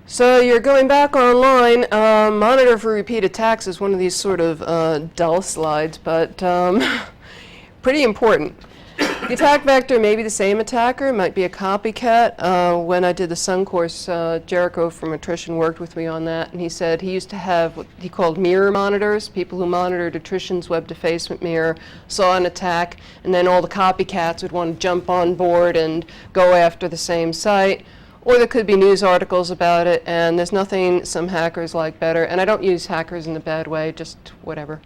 So you're going back online. Monitor for repeat attacks is one of these sort of dull slides, but pretty important. The attack vector may be the same attacker, it might be a copycat. When I did the Sun course, Jericho from Attrition worked with me on that, and he said he used to have what he called mirror monitors. People who monitored Attrition's web defacement mirror saw an attack, and then all the copycats would want to jump on board and go after the same site. Or there could be news articles about it, and there's nothing some hackers like better, and I don't use hackers in a bad way, just whatever.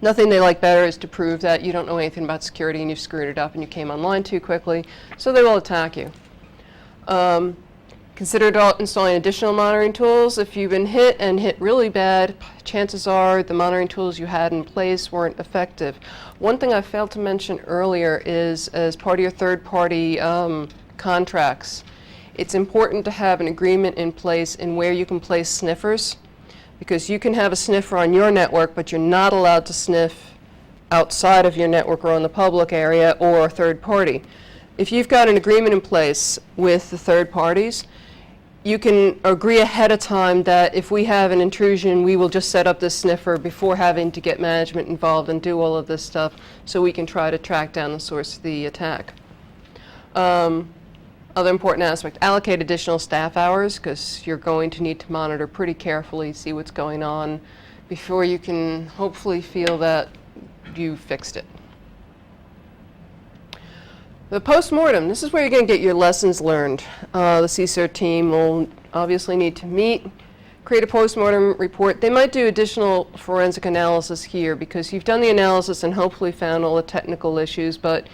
Nothing they like better is to prove that you don't know anything about security and you've screwed it up and you came online too quickly, so they will attack you. Consider installing additional monitoring tools. If you've been hit and hit really bad, chances are the monitoring tools you had in place weren't effective. One thing I failed to mention earlier is, as part of your third-party contracts, it's important to have an agreement in place in where you can place sniffers, because you can have a sniffer on your network, but you're not allowed to sniff outside of your network or on the public area or a third party. If you've got an agreement in place with the third parties, you can agree ahead of time that if we have an intrusion, we will just set up this sniffer before having to get management involved and do all of this stuff, so we can try to track down the source of the attack. Other important aspect, allocate additional staff hours, because you're going to need to monitor pretty carefully, see what's going on before you can hopefully feel that you fixed it. The postmortem, this is where you're going to get your lessons learned. The CSIR team will obviously need to meet, create a postmortem report. They might do additional forensic analysis here because you've done the analysis and hopefully found all the technical issues, but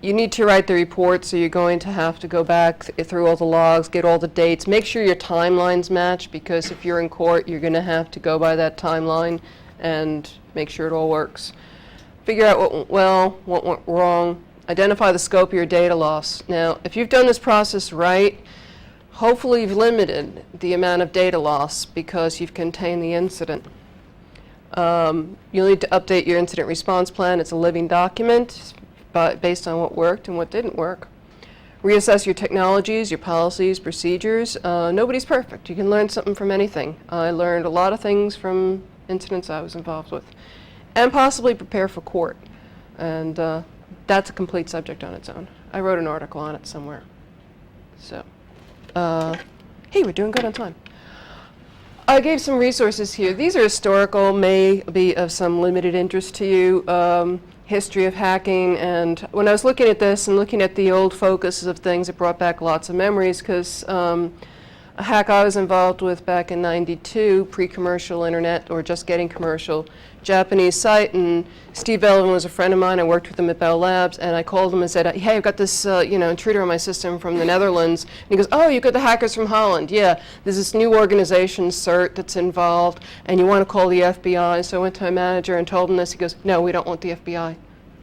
you need to write the report, so you're going to have to go back through all the logs, get all the dates, make sure your timelines match, because if you're in court, you're going to have to go by that timeline and make sure it all works. Figure out what went well, what went wrong, identify the scope of your data loss. Now, if you've done this process right, hopefully you've limited the amount of data loss because you've contained the incident. You'll need to update your incident response plan. It's a living document but based on what worked and what didn't work. Reassess your technologies, your policies, procedures. Nobody's perfect. You can learn something from anything. I learned a lot of things from incidents I was involved with. And possibly prepare for court. And that's a complete subject on its own. I wrote an article on it somewhere. So, hey, we're doing good on time. I gave some resources here. These are historical, may be of some limited interest to you. History of hacking, and when I was looking at this and looking at the old focuses of things, it brought back lots of memories because a hack I was involved with back in '92, pre-commercial internet or just getting commercial, Japanese site, and Steve Elvin was a friend of mine. I worked with him at Bell Labs, and I called him and said, hey, I've got this intruder on my system from the Netherlands. And he goes, oh, you got the hackers from Holland. Yeah, there's this new organization, CERT, that's involved, and you want to call the FBI. So I went to my manager and told him this. He goes, no, we don't want the FBI. I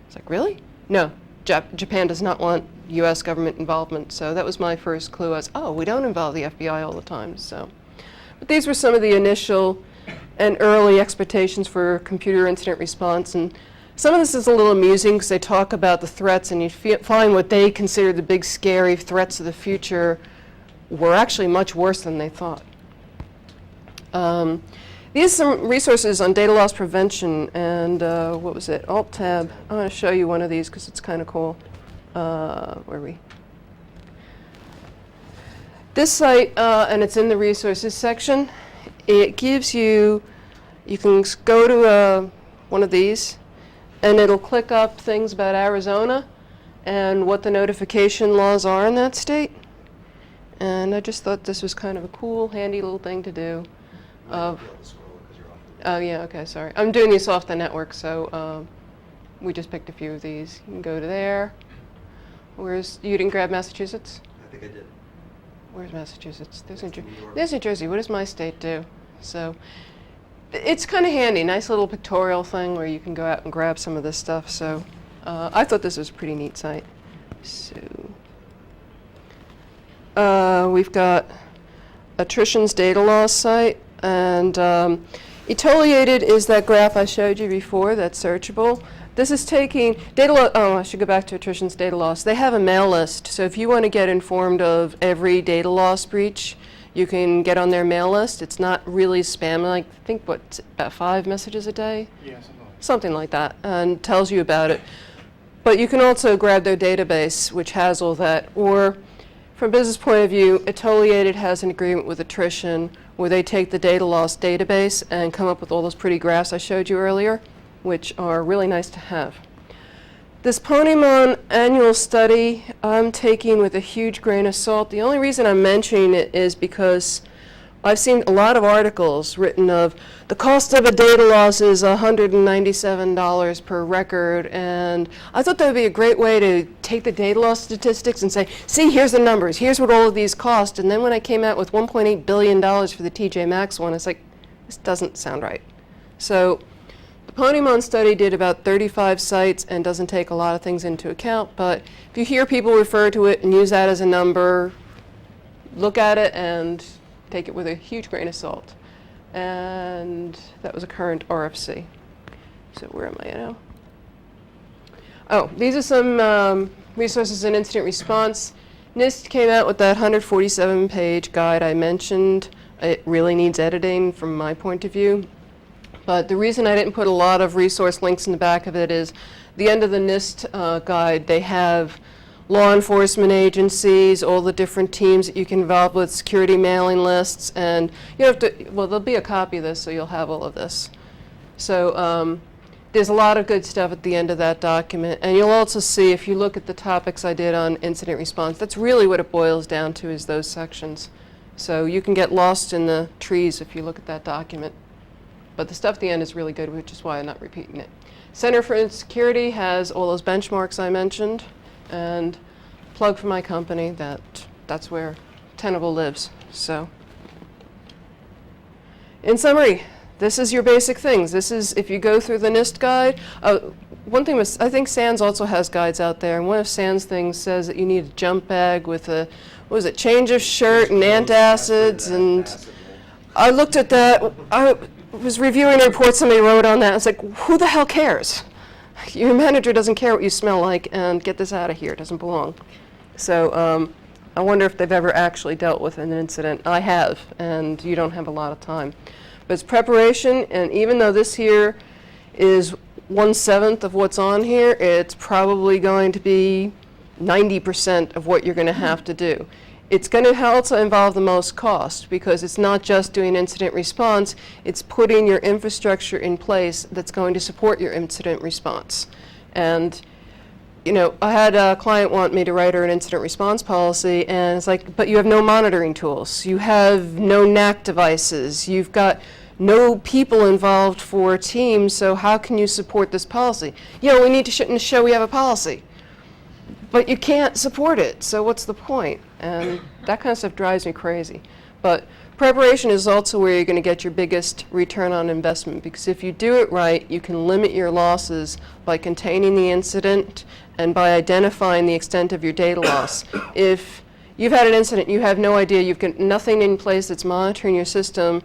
was like, really? No, Japan does not want U.S. government involvement. So that was my first clue. I was, oh, we don't involve the FBI all the time. So, but these were some of the initial and early expectations for computer incident response. And some of this is a little amusing because they talk about the threats, and you find what they consider the big scary threats of the future were actually much worse than they thought. These are some resources on data loss prevention, and what was it? Alt-tab. I'm going to show you one of these because it's kind of cool. Where are we? This site, and it's in the resources section, it gives you, you can go to one of these, and it'll click up things about Arizona and what the notification laws are in that state. And I just thought this was kind of a cool, handy little thing to do. Oh yeah, okay, sorry. I'm doing these off the network, so we just picked a few of these. You can go to there. You didn't grab Massachusetts? I think I did. Where's Massachusetts? There's New York. New Jersey. What does my state do? So it's kind of handy. Nice little pictorial thing where you can go out and grab some of this stuff. So I thought this was a pretty neat site. So we've got Attrition's data loss site, and Etoliated is that graph I showed you before that's searchable. This is taking data loss. Oh, I should go back to Attrition's data loss. They have a mail list, so if you want to get informed of every data loss breach, you can get on their mail list. It's not really spam, like I think about 5 messages a day? Yeah, something like that, and tells you about it. But you can also grab their database, which has all that. Or from a business point of view, Etoliated has an agreement with Attrition where they take the data loss database and come up with all those pretty graphs I showed you earlier, which are really nice to have. This Pwnymon annual study I'm taking with a huge grain of salt. The only reason I'm mentioning it is because I've seen a lot of articles written of the cost of a data loss is $197 per record, and I thought that would be a great way to take the data loss statistics and say, see, here's the numbers, here's what all of these cost. And then when I came out with $1.8 billion for the TJ Maxx one, it's like, this doesn't sound right. So the Pwnymon study did about 35 sites and doesn't take a lot of things into account, but if you hear people refer to it and use that as a number, look at it and take it with a huge grain of salt. And that was a current RFC. So where am I now? Oh, these are some resources in incident response. NIST came out with that 147-page guide I mentioned. It really needs editing from my point of view. But the reason I didn't put a lot of resource links in the back of it is the end of the NIST guide, they have law enforcement agencies, all the different teams that you can involve with, security mailing lists, and you have to, well, there'll be a copy of this, so you'll have all of this. So there's a lot of good stuff at the end of that document, and you'll also see, if you look at the topics I did on incident response, that's really what it boils down to, is those sections. So you can get lost in the trees if you look at that document. But the stuff at the end is really good, which is why I'm not repeating it. Center for Security has all those benchmarks I mentioned, and plug for my company, that's where Tenable lives. So in summary, this is your basic things. This is, if you go through the NIST guide, one thing was, I think SANS also has guides out there, and one of SANS things says that you need a jump bag with a, what was it, change of shirt and antacids, and I looked at that. was reviewing a report somebody wrote on that. I was like, who the hell cares? Your manager doesn't care what you smell like, and get this out of here. It doesn't belong. So I wonder if they've ever actually dealt with an incident. I have, and you don't have a lot of time. But it's preparation, and even though this here is 1/7 of what's on here, it's probably going to be 90% of what you're going to have to do. It's going to also involve the most cost because it's not just doing incident response, it's putting your infrastructure in place that's going to support your incident response. And, you know, I had a client want me to write her an incident response policy, and it's like, but you have no monitoring tools, you have no NAC devices, you've got no people involved for teams, so how can you support this policy? Yeah, we need to show we have a policy. But you can't support it, so what's the point? And that kind of stuff drives me crazy. But preparation is also where you're going to get your biggest return on investment, because if you do it right, you can limit your losses by containing the incident and by identifying the extent of your data loss. If you've had an incident, you have no idea, you've got nothing in place that's monitoring your system,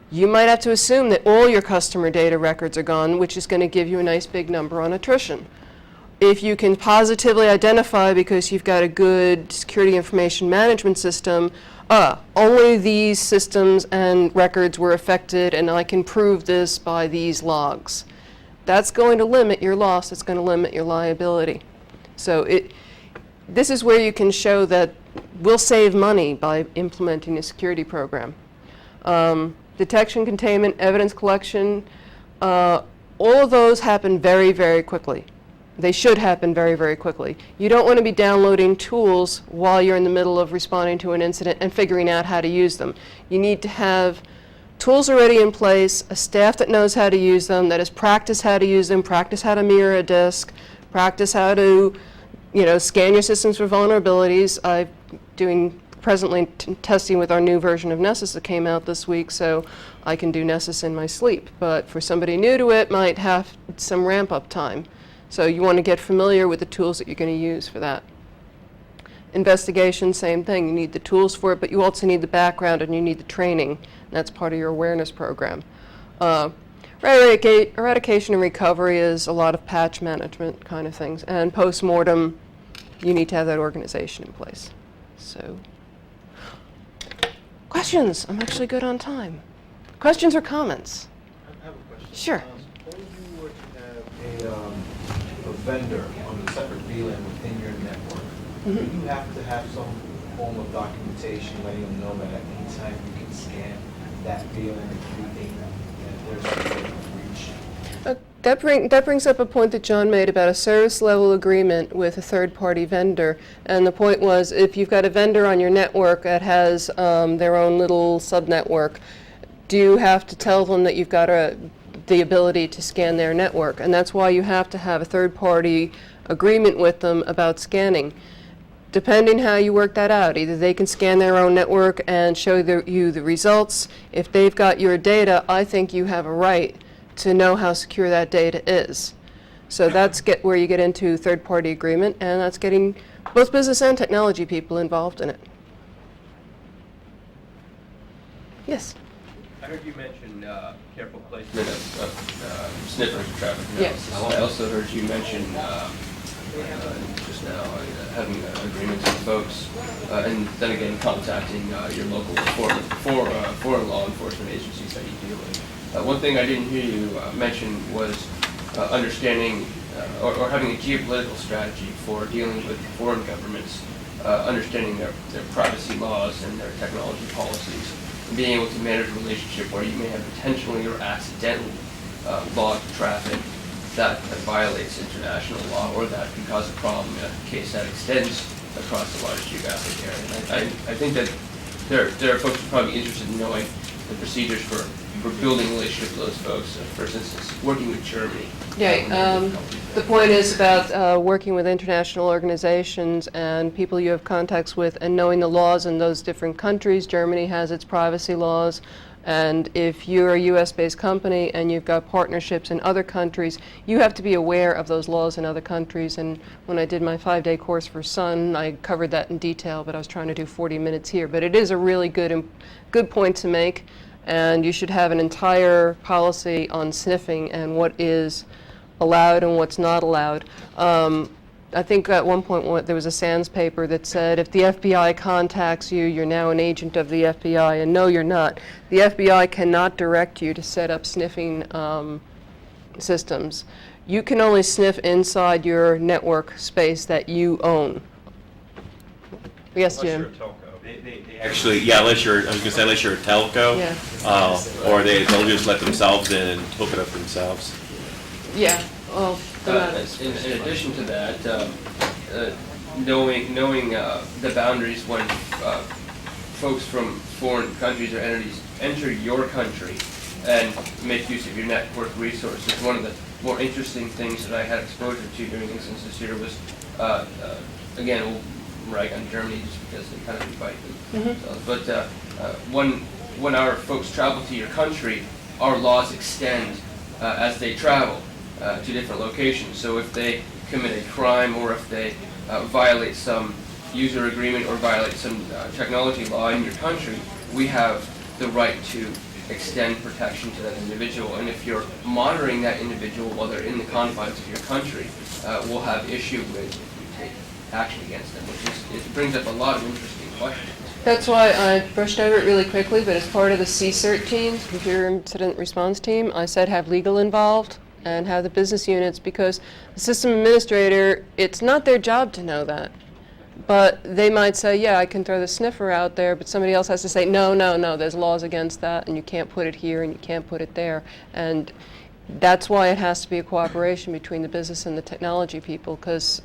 you might have to assume that all your customer data records are gone, which is going to give you a nice big number on attrition. If you can positively identify, because you've got a good security information management system, only these systems and records were affected, and I can prove this by these logs. That's going to limit your loss, it's going to limit your liability. So this is where you can show that we'll save money by implementing a security program. Detection, containment, evidence collection, all of those happen very, very quickly. They should happen very, very quickly. You don't want to be downloading tools while you're in the middle of responding to an incident and figuring out how to use them. You need to have tools already in place, a staff that knows how to use them, that has practiced how to use them, practice how to mirror a disk, practice how to, scan your systems for vulnerabilities. I'm doing presently testing with our new version of Nessus that came out this week, so I can do Nessus in my sleep. But for somebody new to it, might have some ramp-up time. So you want to get familiar with the tools that you're going to use for that. Investigation, same thing. You need the tools for it, but you also need the background and you need the training. And that's part of your awareness program. Eradication and recovery is a lot of patch management kind of things. And post-mortem, you need to have that organization in place. So, questions? I'm actually good on time. Questions or comments? I have a question. Sure. Suppose you were to have a vendor on a separate VLAN within your network. Do you have to have some form of documentation letting them know that at any time you can scan that VLAN if you think that there's a breach? That brings up a point that John made about a service level agreement with a third-party vendor. And the point was, if you've got a vendor on your network that has their own little subnetwork, do you have to tell them that you've got the ability to scan their network? And that's why you have to have a third-party agreement with them about scanning. Depending how you work that out, either they can scan their own network and show you the results. If they've got your data, I think you have a right to know how secure that data is. So that's where you get into third-party agreement, and that's getting both business and technology people involved in it. Yes? I heard you mention careful placement of sniffers and traffic Yes. analysis. I also heard you mention just now having agreements with folks, and then again contacting your local foreign law enforcement agencies that you deal with. One thing I didn't hear you mention was understanding or having a geopolitical strategy for dealing with foreign governments, understanding their privacy laws and their technology policies, and being able to manage a relationship where you may have intentionally or accidentally logged traffic that violates international law, or that can cause a problem in a case that extends across a large geographic area. And I think that there are folks who are probably interested in knowing the procedures for building relationships with those folks. For instance, working with Germany. Yeah, the point is about working with international organizations and people you have contacts with and knowing the laws in those different countries. Germany has its privacy laws, and if you're a US-based company and you've got partnerships in other countries, you have to be aware of those laws in other countries. And when I did my 5-day course for Sun, I covered that in detail, but I was trying to do 40 minutes here. But it is a really good point to make. And you should have an entire policy on sniffing and what is allowed and what's not allowed. I think at one point there was a SANS paper that said if the FBI contacts you, you're now an agent of the FBI, and no, you're not. The FBI cannot direct you to set up sniffing systems. You can only sniff inside your network space that you own. Yes, Jim? Unless you're a telco. They actually, yeah, unless you're, I was gonna say, unless you're a telco. Yeah. Or they'll just let themselves in and hook it up themselves. Yeah. Well, In addition to that, knowing the boundaries when folks from foreign countries or entities enter your country and make use of your network resources. One of the more interesting things that I had exposure to during instances here was, again, we'll rag on Germany just because they kind of invite themselves, but when our folks travel to your country, our laws extend as they travel to different locations. So if they commit a crime or if they violate some user agreement or violate some technology law in your country, we have the right to extend protection to that individual. And if you're monitoring that individual while they're in the confines of your country, we'll have issue with if you take action against them, which is, it brings up a lot of interesting questions. That's why I brushed over it really quickly, but as part of the CSIRT team, Computer Incident Response Team, I said have legal involved and have the business units, because the system administrator, it's not their job to know that. But they might say, yeah, I can throw the sniffer out there, but somebody else has to say, no, no, no, there's laws against that, and you can't put it here, and you can't put it there. And that's why it has to be a cooperation between the business and the technology people, because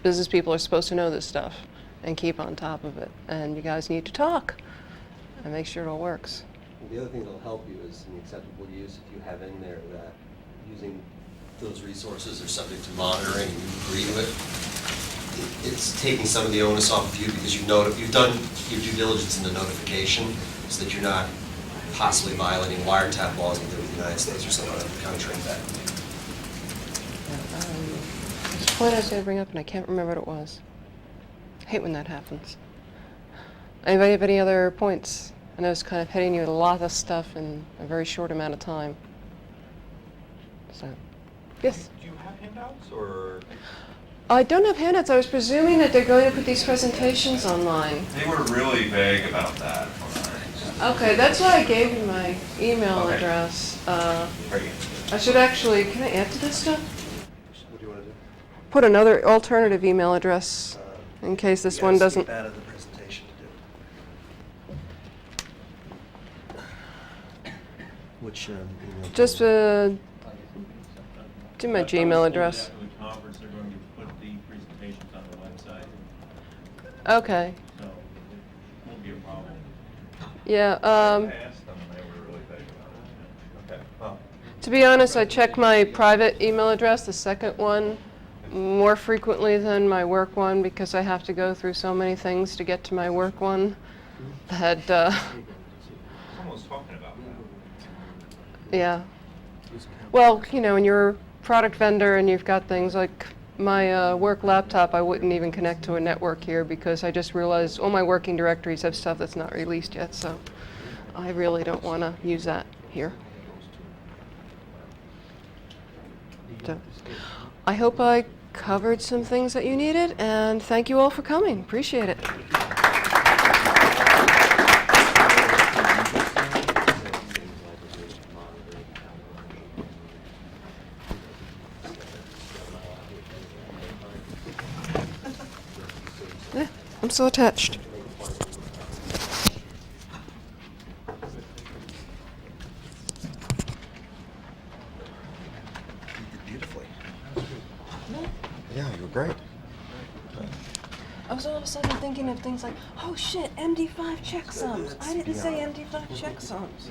business people are supposed to know this stuff and keep on top of it. And you guys need to talk and make sure it all works. The other thing that'll help you is an acceptable use if you have in there that using those resources are subject to monitoring and you agree to it. It's taking some of the onus off of you because you've done your due diligence in the notification so that you're not possibly violating wiretap laws within the United States or some other country. There's a point I was going to bring up and I can't remember what it was. I hate when that happens. Anybody have any other points? I know it's kind of hitting you with a lot of stuff in a very short amount of time. So, yes? Do you have handouts or? I don't have handouts. I was presuming that they're going to put these presentations online. They were really vague about that. Okay, that's why I gave you my email Okay. address. Very good. I should actually, can I add to this stuff? What do you want to do? Put another alternative email address in case this one doesn't. Skip out of the presentation to do it. Which email? Just do my Gmail address. After the conference, they're going to put the presentations on the website, Okay. so it won't be a problem. Yeah. I asked them, and they were really vague about it. Okay. Well, To be honest, I check my private email address, the second one, more frequently than my work one because I have to go through so many things to get to my work one that, someone was talking about that. yeah. Well, you know, when you're a product vendor and you've got things like my work laptop, I wouldn't even connect to a network here because I just realized all my working directories have stuff that's not released yet, so I really don't want to use that here. So, I hope I covered some things that you needed, and thank you all for coming. Appreciate it. Yeah, I'm still attached. Beautifully. Yeah, you were great. I was all of a sudden thinking of things like, oh shit, MD5 checksums. I didn't say MD5 checksums.